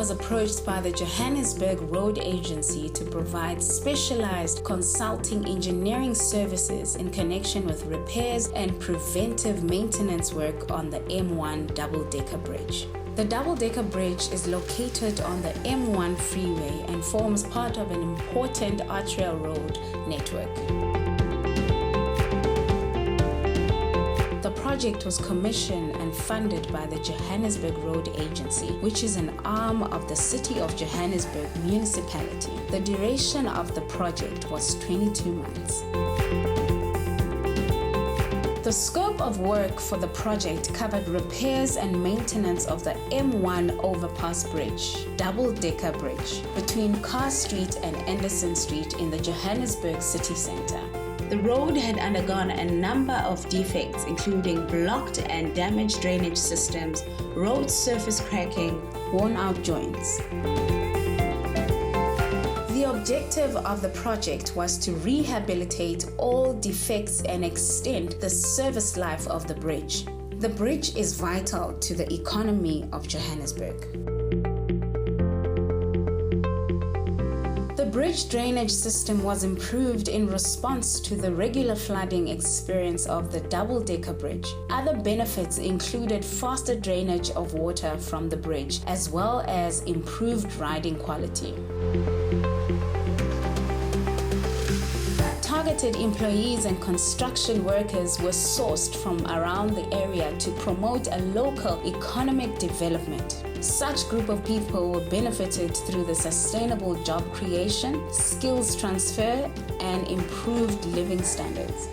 was approached by the Johannesburg Roads Agency to provide specialized consulting engineering services in connection with repairs and preventive maintenance work on the M1 double-decker bridge. The double-decker bridge is located on the M1 freeway and forms part of an important arterial road network. The project was commissioned and funded by the Johannesburg Roads Agency, which is an arm of the City of Johannesburg municipality. The duration of the project was 22 months. The scope of work for the project covered repairs and maintenance of the M1 overpass bridge, double-decker bridge, between Carr Street and Anderson Street in the Johannesburg city centre. The road had undergone a number of defects, including blocked and damaged drainage systems, road surface cracking, worn-out joints. The objective of the project was to rehabilitate all defects and extend the service life of the bridge. The bridge is vital to the economy of Johannesburg. The bridge drainage system was improved in response to the regular flooding experience of the double-decker bridge. Other benefits included faster drainage of water from the bridge, as well as improved riding quality. Targeted employees and construction workers were sourced from around the area to promote a local economic development. Such group of people were benefited through the sustainable job creation, skills transfer, and improved living standards.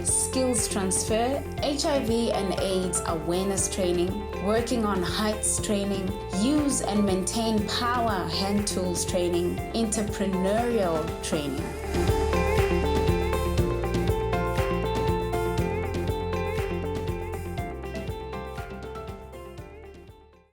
Skills transfer, HIV and AIDS awareness training, working on heights training, use and maintain power hand tools training, entrepreneurial training.